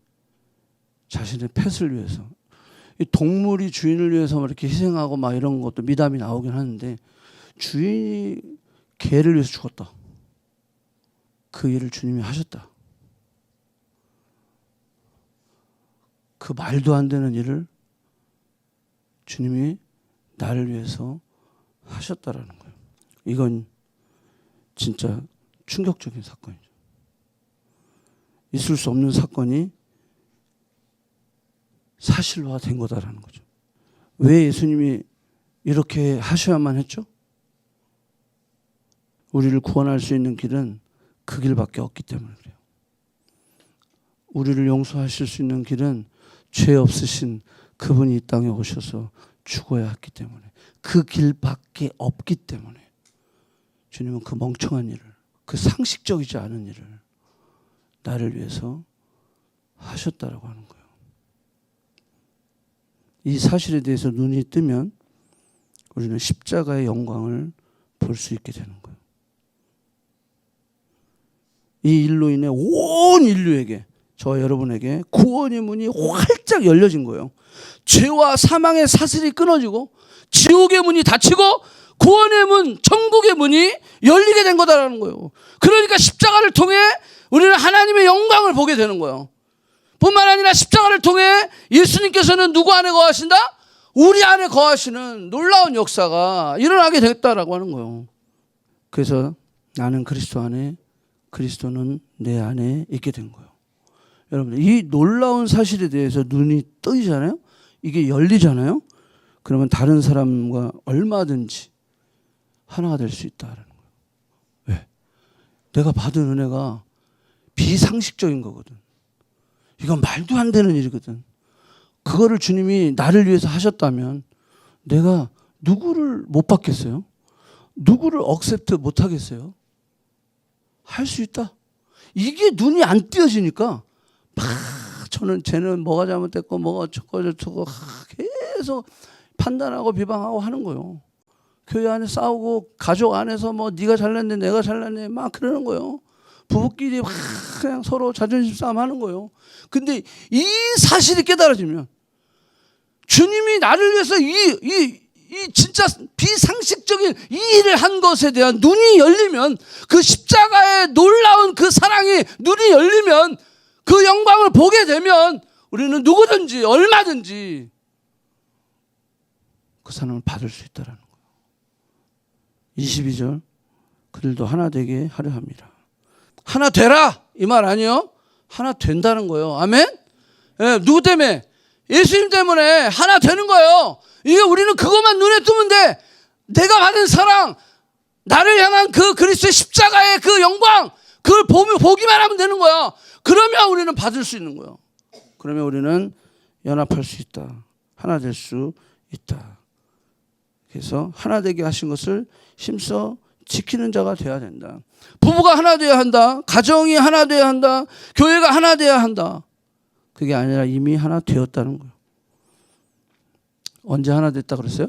자신의 펫을 위해서, 이 동물이 주인을 위해서 이렇게 희생하고 막 이런 것도 미담이 나오긴 하는데 주인이 개를 위해서 죽었다. 그 일을 주님이 하셨다. 그 말도 안 되는 일을 주님이 나를 위해서 하셨다라는 거예요. 이건 진짜 충격적인 사건이죠. 있을 수 없는 사건이 사실화된 거다라는 거죠. 왜 예수님이 이렇게 하셔야만 했죠? 우리를 구원할 수 있는 길은 그 길밖에 없기 때문에 그래요. 우리를 용서하실 수 있는 길은 죄 없으신 그분이 이 땅에 오셔서 죽어야 했기 때문에, 그 길밖에 없기 때문에 주님은 그 멍청한 일을, 그 상식적이지 않은 일을 나를 위해서 하셨다라고 하는 거예요. 이 사실에 대해서 눈이 뜨면 우리는 십자가의 영광을 볼 수 있게 되는 거예요. 이 일로 인해 온 인류에게, 저와 여러분에게 구원의 문이 활짝 열려진 거예요. 죄와 사망의 사슬이 끊어지고 지옥의 문이 닫히고 구원의 문, 천국의 문이 열리게 된 거다라는 거예요. 그러니까 십자가를 통해 우리는 하나님의 영광을 보게 되는 거예요. 뿐만 아니라 십자가를 통해 예수님께서는 누구 안에 거하신다? 우리 안에 거하시는 놀라운 역사가 일어나게 되겠다라고 하는 거예요. 그래서 나는 그리스도 안에, 그리스도는 내 안에 있게 된 거예요. 여러분들, 이 놀라운 사실에 대해서 눈이 뜨이잖아요. 이게 열리잖아요. 그러면 다른 사람과 얼마든지 하나가 될 수 있다는 거예요. 왜? 내가 받은 은혜가 비상식적인 거거든. 이건 말도 안 되는 일이거든. 그거를 주님이 나를 위해서 하셨다면 내가 누구를 못 받겠어요? 누구를 억셉트 못 하겠어요? 할 수 있다. 이게 눈이 안 띄어지니까 막 쟤는 뭐가 잘못됐고 뭐가 저거 계속 판단하고 비방하고 하는 거예요. 교회 안에 싸우고 가족 안에서 뭐 네가 잘났네 내가 잘났네 막 그러는 거예요. 부부끼리 막 그냥 서로 자존심 싸움 하는 거예요. 근데 이 사실이 깨달아지면 주님이 나를 위해서 이 진짜 비상식적인 이 일을 한 것에 대한 눈이 열리면, 그 십자가의 놀라운 그 사랑이 눈이 열리면, 그 영광을 보게 되면 우리는 누구든지 얼마든지 그 사랑을 받을 수 있다는 거예요. 22절, 그들도 하나 되게 하려 합니다. 하나 되라 이 말 아니에요? 하나 된다는 거예요. 아멘? 예, 누구 때문에? 예수님 때문에 하나 되는 거예요. 이게 우리는 그것만 눈에 뜨면 돼. 내가 받은 사랑, 나를 향한 그 그리스도의 십자가의 그 영광, 그걸 보기만 하면 되는 거야. 그러면 우리는 받을 수 있는 거예요. 그러면 우리는 연합할 수 있다. 하나 될 수 있다. 그래서 하나 되게 하신 것을 힘써 지키는 자가 되어야 된다. 부부가 하나 되어야 한다. 가정이 하나 되어야 한다. 교회가 하나 되어야 한다. 그게 아니라 이미 하나 되었다는 거예요. 언제 하나 됐다 그랬어요?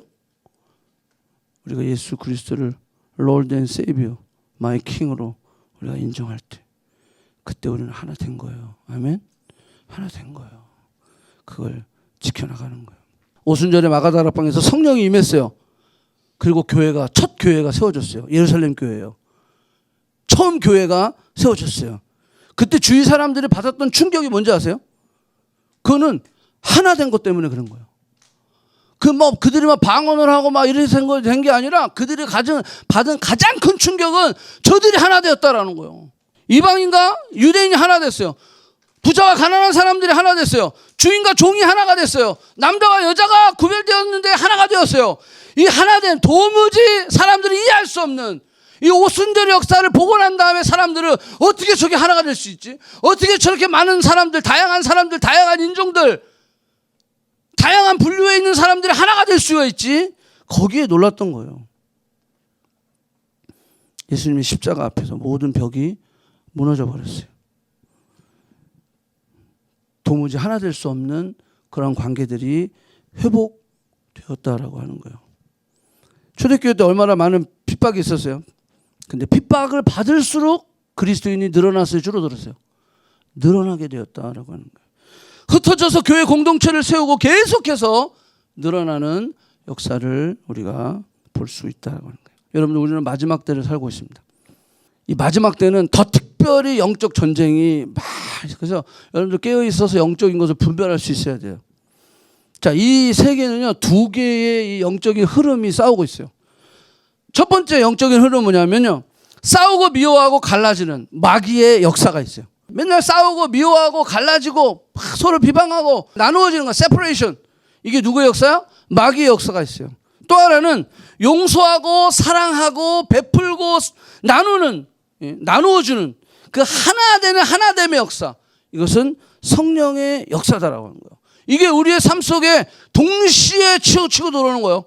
우리가 예수 그리스도를 Lord and Savior, My King으로 우리가 인정할 때, 그때 우리는 하나 된 거예요. 아멘? 하나 된 거예요. 그걸 지켜나가는 거예요. 오순절에 마가다락방에서 성령이 임했어요. 그리고 첫 교회가 세워졌어요. 예루살렘 교회예요. 처음 교회가 세워졌어요. 그때 주위 사람들이 받았던 충격이 뭔지 아세요? 그거는 하나 된 것 때문에 그런 거예요. 그들이 막 방언을 하고 막 이래서 된 게 아니라, 그들이 받은 가장 큰 충격은 저들이 하나 되었다라는 거예요. 이방인과 유대인이 하나 됐어요. 부자와 가난한 사람들이 하나 됐어요. 주인과 종이 하나가 됐어요. 남자와 여자가 구별되었는데 하나가 되었어요. 이 하나된, 도무지 사람들이 이해할 수 없는 이 오순절 역사를 보고 난 다음에 사람들은 어떻게 저게 하나가 될 수 있지? 어떻게 저렇게 많은 사람들, 다양한 인종들, 다양한 분류에 있는 사람들이 하나가 될 수가 있지? 거기에 놀랐던 거예요. 예수님이 십자가 앞에서 모든 벽이 무너져 버렸어요. 도무지 하나 될 수 없는 그런 관계들이 회복되었다라고 하는 거예요. 초대교회 때 얼마나 많은 핍박이 있었어요. 근데 핍박을 받을수록 그리스도인이 늘어났어요, 줄어들었어요? 늘어나게 되었다라고 하는 거예요. 흩어져서 교회 공동체를 세우고 계속해서 늘어나는 역사를 우리가 볼 수 있다고 하는 거예요. 여러분들, 우리는 마지막 때를 살고 있습니다. 이 마지막 때는 더 특별히 영적 전쟁이 막, 그래서 여러분들 깨어 있어서 영적인 것을 분별할 수 있어야 돼요. 자, 이 세계는요, 두 개의 이 영적인 흐름이 싸우고 있어요. 첫 번째 영적인 흐름은 뭐냐면요, 싸우고 미워하고 갈라지는 마귀의 역사가 있어요. 맨날 싸우고 미워하고 갈라지고 서로 비방하고 나누어지는 거, 세퍼레이션. 이게 누구의 역사야? 마귀의 역사가 있어요. 또 하나는 용서하고 사랑하고 베풀고 나누는, 나누어주는 그 하나 되는 하나됨의 역사. 이것은 성령의 역사다라고 하는 거예요. 이게 우리의 삶 속에 동시에 치고 들어오는 거예요.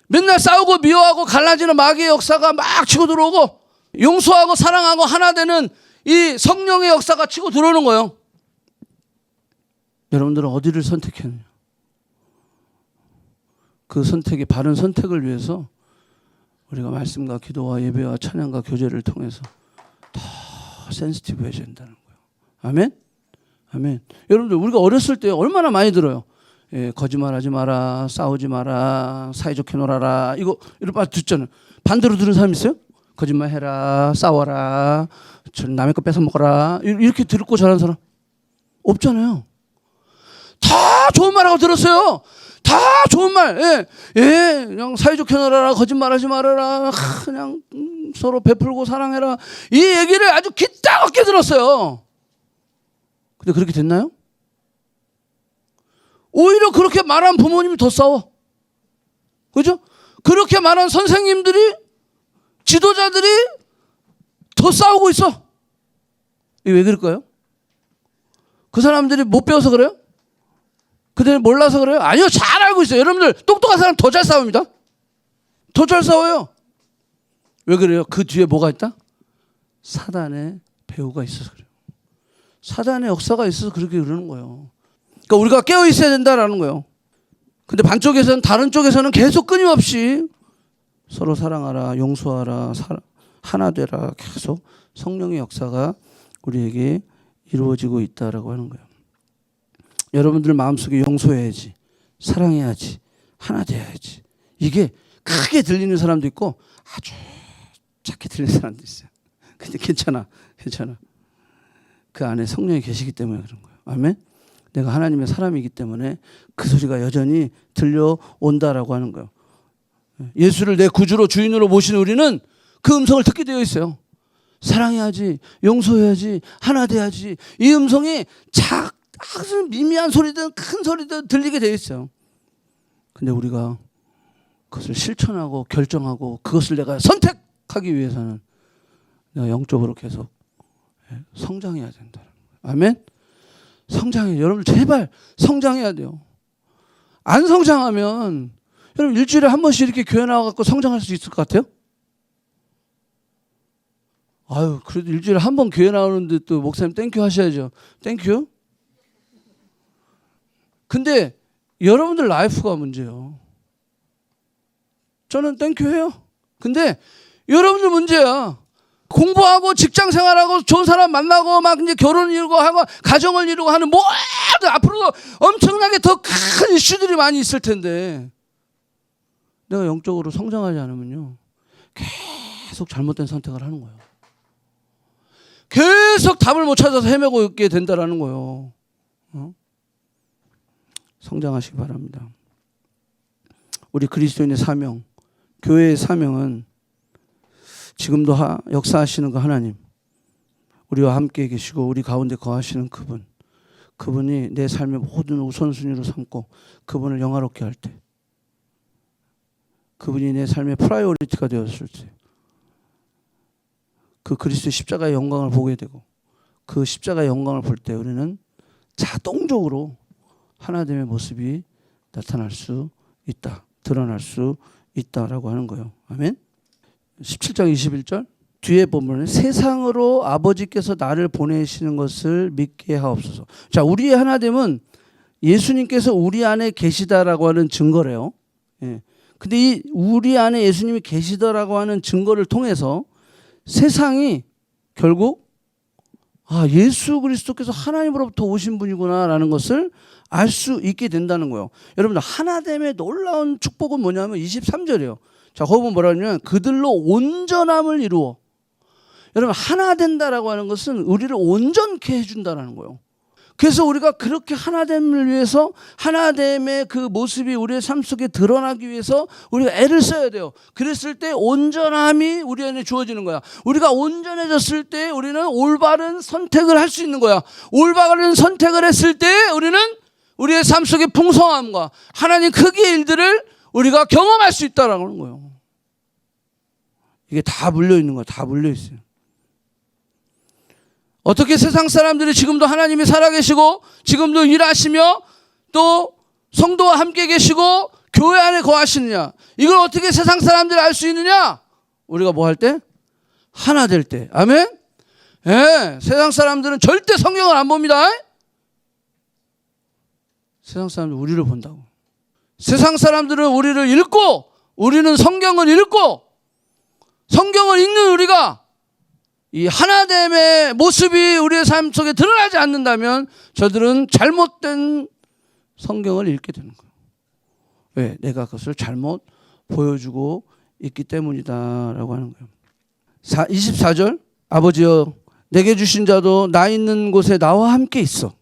맨날 싸우고 미워하고 갈라지는 마귀의 역사가 막 치고 들어오고, 용서하고 사랑하고 하나 되는 이 성령의 역사가 치고 들어오는 거예요. 여러분들은 어디를 선택했느냐? 그 선택이 바른 선택을 위해서 우리가 말씀과 기도와 예배와 찬양과 교제를 통해서 더 센시티브해져야 된다는 거예요. 아멘? 아멘. 여러분들, 우리가 어렸을 때 얼마나 많이 들어요. 예, 거짓말하지 마라, 싸우지 마라, 사이좋게 놀아라. 이거 이런 말 듣잖아요. 반대로 들은 사람 있어요? 거짓말해라, 싸워라, 남의 거 뺏어 먹어라. 이렇게 듣고 자란 사람 없잖아요. 다 좋은 말하고 들었어요. 다 좋은 말. 예, 예, 그냥 사이좋게 놀아라, 거짓말하지 말아라, 그냥 서로 베풀고 사랑해라. 이 얘기를 아주 기따갑게 들었어요. 근데 그렇게 됐나요? 오히려 그렇게 말한 부모님이 더 싸워. 그죠? 그렇게 말한 선생님들이, 지도자들이 더 싸우고 있어. 이게 왜 그럴까요? 그 사람들이 못 배워서 그래요? 그들이 몰라서 그래요? 아니요, 잘 알고 있어요. 여러분들, 똑똑한 사람 더 잘 싸웁니다. 더 잘 싸워요. 왜 그래요? 그 뒤에 뭐가 있다? 사단의 배후가 있어서 그래요. 사단의 역사가 있어서 그렇게 그러는 거예요. 그러니까 우리가 깨어 있어야 된다라는 거예요. 근데 반쪽에서는, 다른 쪽에서는 계속 끊임없이 서로 사랑하라, 용서하라, 하나 되라, 계속 성령의 역사가 우리에게 이루어지고 있다라고 하는 거예요. 여러분들 마음속에 용서해야지, 사랑해야지, 하나 돼야지. 이게 크게 들리는 사람도 있고 아주 작게 들리는 사람도 있어요. 근데 괜찮아. 그 안에 성령이 계시기 때문에 그런 거예요. 아멘. 내가 하나님의 사람이기 때문에 그 소리가 여전히 들려온다라고 하는 거예요. 예수를 내 구주로 주인으로 모신 우리는 그 음성을 듣게 되어 있어요. 사랑해야지, 용서해야지, 하나 돼야지. 이 음성이 아주 미미한 소리든 큰 소리든 들리게 되어 있어요. 근데 우리가 그것을 실천하고 결정하고 그것을 내가 선택하기 위해서는 내가 영적으로 계속 성장해야 된다. 아멘. 성장해. 여러분 제발 성장해야 돼요. 안 성장하면 여러분 일주일에 한 번씩 이렇게 교회 나와갖고 성장할 수 있을 것 같아요? 아유, 그래도 일주일에 한 번 교회 나오는데 또 목사님 땡큐 하셔야죠. 땡큐. 근데 여러분들 라이프가 문제예요. 저는 땡큐 해요. 근데 여러분들 문제야. 공부하고 직장 생활하고 좋은 사람 만나고 막 이제 결혼 이루고 하고 가정을 이루고 하는 모든 앞으로도 엄청나게 더 큰 이슈들이 많이 있을 텐데 내가 영적으로 성장하지 않으면요 계속 잘못된 선택을 하는 거예요. 계속 답을 못 찾아서 헤매고 있게 된다라는 거예요. 성장하시기 바랍니다. 우리 그리스도인의 사명, 교회의 사명은 지금도 역사하시는 그 하나님, 우리와 함께 계시고 우리 가운데 거하시는 그분이 내 삶의 모든 우선순위로 삼고 그분을 영화롭게 할 때, 그분이 내 삶의 프라이오리티가 되었을 때, 그 그리스도의 십자가의 영광을 보게 되고 그 십자가의 영광을 볼 때 우리는 자동적으로 하나됨의 모습이 나타날 수 있다, 드러날 수 있다라고 하는 거예요. 아멘. 17장 21절 뒤에 보면 세상으로 아버지께서 나를 보내시는 것을 믿게 하옵소서. 자, 우리의 하나됨은 예수님께서 우리 안에 계시다라고 하는 증거래요. 예. 근데 이 우리 안에 예수님이 계시다라고 하는 증거를 통해서 세상이 결국 예수 그리스도께서 하나님으로부터 오신 분이구나라는 것을 알 수 있게 된다는 거예요. 여러분들 하나됨의 놀라운 축복은 뭐냐면 23절이에요. 자, 거기 보면 뭐라 하냐면 그들로 온전함을 이루어. 여러분 하나 된다라고 하는 것은 우리를 온전케 해준다는 거예요. 그래서 우리가 그렇게 하나됨을 위해서 하나됨의 그 모습이 우리의 삶 속에 드러나기 위해서 우리가 애를 써야 돼요. 그랬을 때 온전함이 우리 안에 주어지는 거야. 우리가 온전해졌을 때 우리는 올바른 선택을 할 수 있는 거야. 올바른 선택을 했을 때 우리는 우리의 삶 속의 풍성함과 하나님 크기의 일들을 우리가 경험할 수 있다는 거예요. 이게 다 물려있는 거야. 다 물려있어요. 어떻게 세상 사람들이 지금도 하나님이 살아계시고 지금도 일하시며 또 성도와 함께 계시고 교회 안에 거하시느냐, 이걸 어떻게 세상 사람들이 알 수 있느냐? 우리가 뭐 할 때? 하나 될 때. 아멘? 예, 세상 사람들은 절대 성경을 안 봅니다. 세상 사람들은 우리를 본다고. 세상 사람들은 우리를 읽고 우리는 성경을 읽고 성경을 읽는 우리가 이 하나됨의 모습이 우리의 삶 속에 드러나지 않는다면 저들은 잘못된 성경을 읽게 되는 거예요. 왜? 내가 그것을 잘못 보여주고 있기 때문이다 라고 하는 거예요. 24절 아버지여 내게 주신 자도 나 있는 곳에 나와 함께 있어.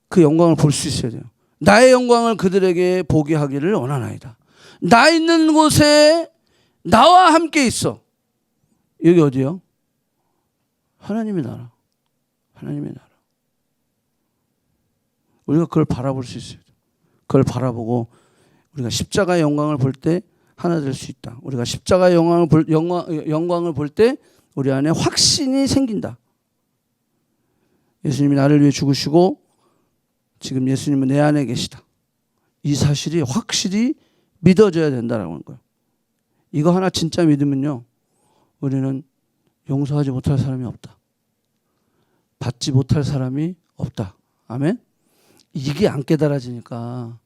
그 영광을 볼 수 있어야 돼요. 나의 영광을 그들에게 보게 하기를 원하나이다. 나 있는 곳에 나와 함께 있어. 여기 어디요? 하나님의 나라. 하나님의 나라. 우리가 그걸 바라볼 수 있어요. 그걸 바라보고 우리가 십자가의 영광을 볼 때 하나 될 수 있다. 우리가 십자가의 영광을 볼 때 우리 안에 확신이 생긴다. 예수님이 나를 위해 죽으시고 지금 예수님은 내 안에 계시다. 이 사실이 확실히 믿어져야 된다는 거예요. 이거 하나 진짜 믿으면요, 우리는 용서하지 못할 사람이 없다. 받지 못할 사람이 없다. 아멘? 이게 안 깨달아지니까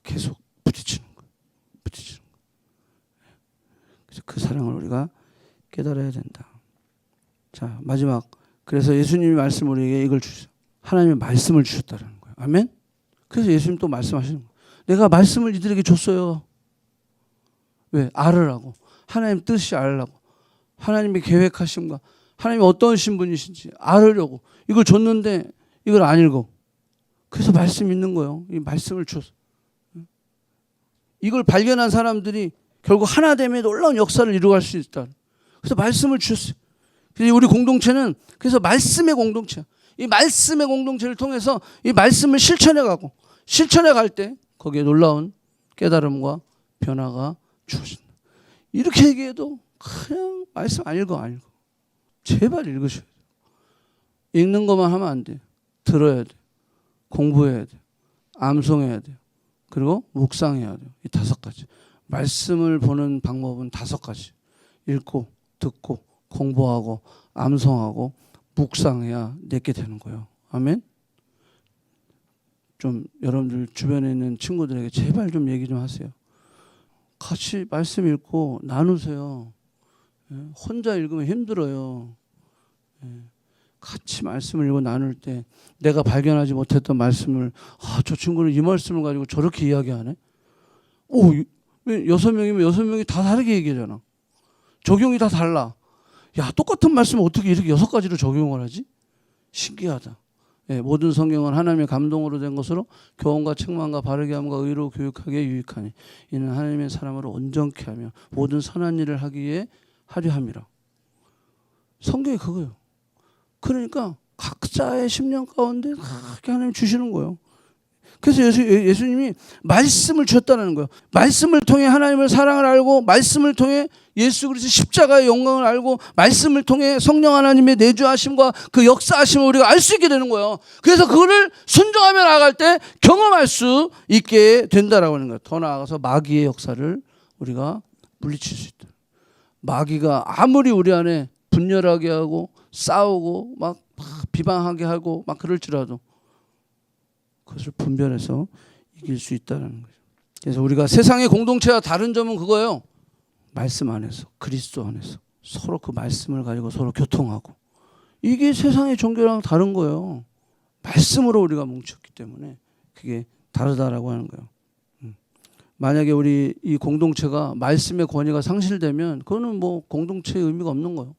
계속 부딪히는 거예요. 부딪히는 거예요. 그래서 그 사랑을 우리가 깨달아야 된다. 자, 마지막. 그래서 예수님이 말씀 우리에게 이걸 주셨어요. 하나님의 말씀을 주셨다는 거예요. 아멘? 그래서 예수님 또 말씀하시는 거예요. 내가 말씀을 이들에게 줬어요. 왜? 알으라고. 하나님 뜻이 알으라고. 하나님의 계획하심과 하나님이 어떤 신분이신지 알으려고 이걸 줬는데 이걸 안 읽어. 그래서 말씀 있는 거예요. 이 말씀을 줬어. 이걸 발견한 사람들이 결국 하나됨의 놀라운 역사를 이루어갈 수 있다. 그래서 말씀을 주셨어요. 그래서 우리 공동체는 그래서 말씀의 공동체야. 이 말씀의 공동체를 통해서 이 말씀을 실천해가고 실천해 갈 때 거기에 놀라운 깨달음과 변화가 주어진다. 이렇게 얘기해도 그냥 말씀 안 읽어. 제발 읽으셔야 돼요. 읽는 것만 하면 안 돼요. 들어야 돼요. 공부해야 돼요. 암송해야 돼요. 그리고 묵상해야 돼요. 이 5가지. 말씀을 보는 방법은 5가지. 읽고 듣고 공부하고 암송하고 묵상해야 내게 되는 거예요. 아멘? 좀 여러분들 주변에 있는 친구들에게 제발 좀 얘기 좀 하세요. 같이 말씀 읽고 나누세요. 혼자 읽으면 힘들어요. 같이 말씀을 읽고 나눌 때 내가 발견하지 못했던 말씀을 저 친구는 이 말씀을 가지고 저렇게 이야기하네. 왜 6명이면 6명이 다 다르게 얘기하잖아. 적용이 다 달라. 야, 똑같은 말씀을 어떻게 이렇게 6가지로 적용을 하지? 신기하다. 모든 성경은 하나님의 감동으로 된 것으로 교훈과 책망과 바르게 함과 의로 교육하기에 유익하니 이는 하나님의 사람을 온전케 하며 모든 선한 일을 하기에 하려 함이라. 성경이 그거예요. 그러니까 각자의 심령 가운데 그렇게 하나님 주시는 거예요. 그래서 예수님이 말씀을 주셨다는 거예요. 말씀을 통해 하나님을 사랑을 알고 말씀을 통해 예수 그리스도 십자가의 영광을 알고 말씀을 통해 성령 하나님의 내주하심과 그 역사하심을 우리가 알 수 있게 되는 거예요. 그래서 그거를 순종하며 나아갈 때 경험할 수 있게 된다라고 하는 거예요. 더 나아가서 마귀의 역사를 우리가 물리칠 수 있다. 마귀가 아무리 우리 안에 분열하게 하고 싸우고 막 비방하게 하고 막 그럴지라도 그것을 분별해서 이길 수 있다는 거죠. 그래서 우리가 세상의 공동체와 다른 점은 그거예요. 말씀 안에서, 그리스도 안에서 서로 그 말씀을 가지고 서로 교통하고. 이게 세상의 종교랑 다른 거예요. 말씀으로 우리가 뭉쳤기 때문에 그게 다르다라고 하는 거예요. 만약에 우리 이 공동체가 말씀의 권위가 상실되면 그거는 뭐 공동체의 의미가 없는 거예요.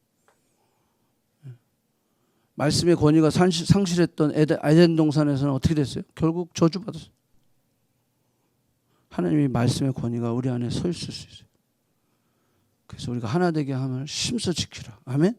말씀의 권위가 상실했던 에덴 동산에서는 어떻게 됐어요? 결국 저주받았어요. 하나님의 말씀의 권위가 우리 안에 서 있을 수 있어요. 그래서 우리가 하나 되게 함을 힘써 지키라. 아멘.